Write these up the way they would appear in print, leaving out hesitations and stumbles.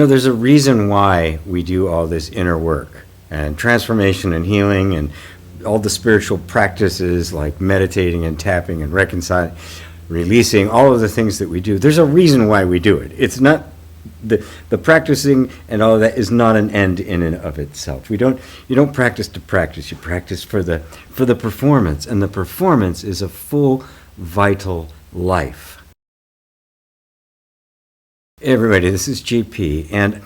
There's a reason why we do all this inner work and transformation and healing and all the spiritual practices like meditating and tapping and reconciling, releasing, all of the things that we do. There's a reason why we do it. It's not the practicing and all of that is not an end in and of itself. You don't practice to practice. You practice for the performance, and the performance is a full, vital life. Hey everybody, this is GP, and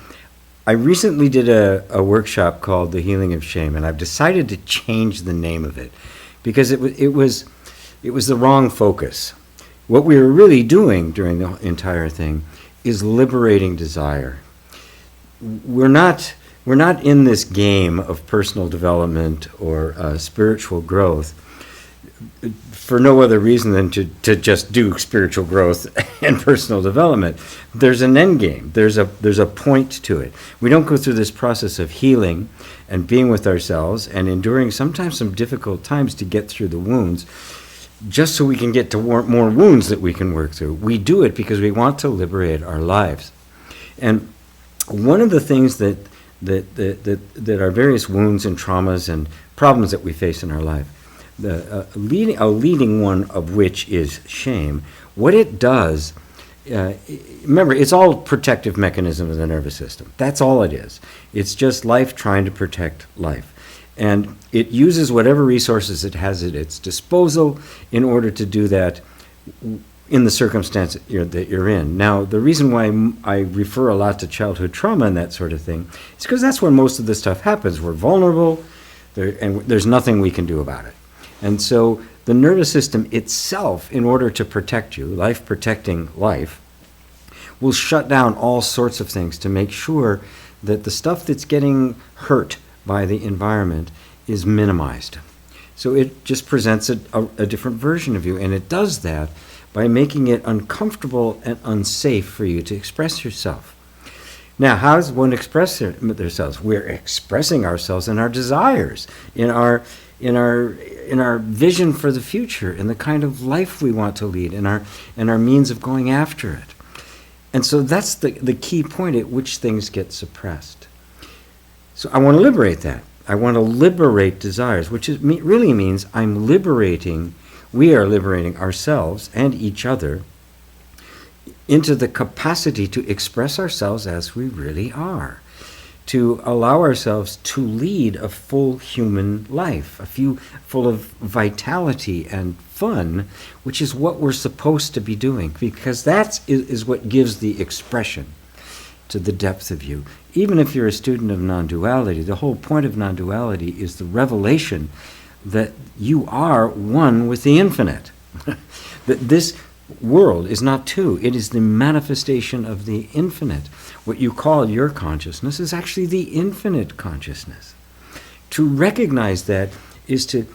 I recently did a workshop called The Healing of Shame, and I've decided to change the name of it because it was the wrong focus. What we were really doing during the entire thing is liberating desire. We're not in this game of personal development or spiritual growth for no other reason than to just do spiritual growth and personal development. There's an end game. There's a point to it. We don't go through this process of healing and being with ourselves and enduring sometimes some difficult times to get through the wounds just so we can get to more wounds that we can work through. We do it because we want to liberate our lives. And one of the things that are various wounds and traumas and problems that we face in our life, a leading one of which is shame. What it does, remember, it's all protective mechanism of the nervous system. That's all it is. It's just life trying to protect life. And it uses whatever resources it has at its disposal in order to do that in the circumstance that you're in. Now, the reason why I refer a lot to childhood trauma and that sort of thing is because that's where most of this stuff happens. We're vulnerable, and there's nothing we can do about it. And so the nervous system itself, in order to protect you, life protecting life, will shut down all sorts of things to make sure that the stuff that's getting hurt by the environment is minimized. So it just presents a different version of you, and it does that by making it uncomfortable and unsafe for you to express yourself. Now, how does one express themselves? We're expressing ourselves in our desires, in our vision for the future, in the kind of life we want to lead, in our means of going after it. And so that's the key point at which things get suppressed. So I want to liberate that. I want to liberate desires, which really means we are liberating ourselves and each other into the capacity to express ourselves as we really are, to allow ourselves to lead a full human life, full of vitality and fun, which is what we're supposed to be doing, because that is what gives the expression to the depth of you. Even if you're a student of non-duality, the whole point of non-duality is the revelation that you are one with the infinite. That this world is not two, it is the manifestation of the infinite. What you call your consciousness is actually the infinite consciousness. To recognize that is to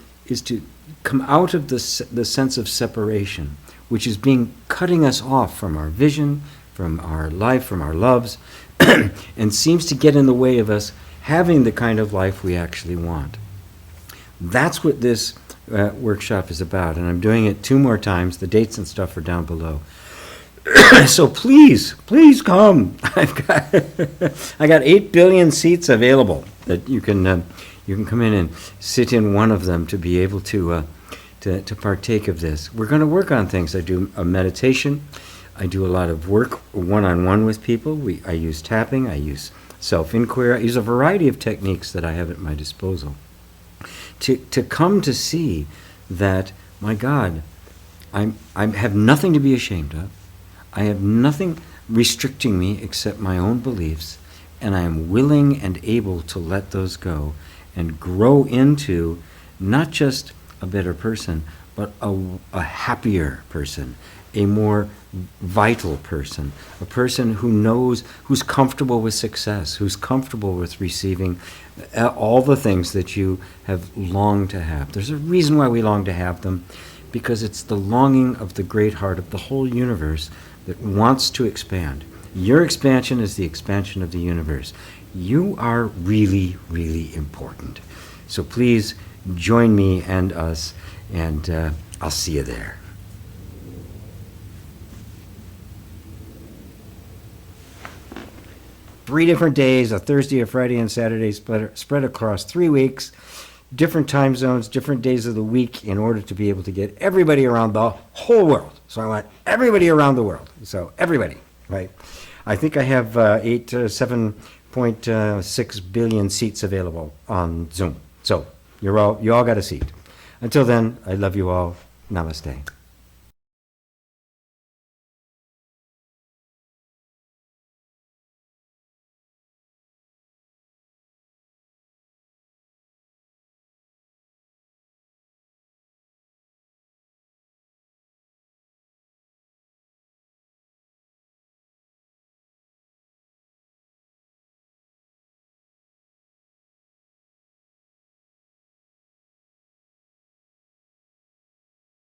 come out of the sense of separation, which is cutting us off from our vision, from our life, from our loves, and seems to get in the way of us having the kind of life we actually want. That's what this workshop is about, and I'm doing it 2 more times. The dates and stuff are down below. So please come. I got 8 billion seats available that you can come in and sit in one of them to be able to partake of this. We're going to work on things. I do a meditation. I do a lot of work one-on-one with people. I use tapping. I use self-inquiry. I use a variety of techniques that I have at my disposal to come to see that, my God, I have nothing to be ashamed of. I have nothing restricting me except my own beliefs, and I am willing and able to let those go and grow into not just a better person, but a happier person, a more vital person, a person who knows, who's comfortable with success, who's comfortable with receiving all the things that you have longed to have. There's a reason why we long to have them, because it's the longing of the great heart of the whole universe that wants to expand. Your expansion is the expansion of the universe. You are really, really important. So please join me and us, and I'll see you there. 3 different days, a Thursday, a Friday, and Saturday, spread across 3 weeks, different time zones, different days of the week, in order to be able to get everybody around the whole world. So I want everybody around the world. So everybody, right? I think I have 7.6 billion seats available on Zoom. So you all got a seat. Until then, I love you all. Namaste.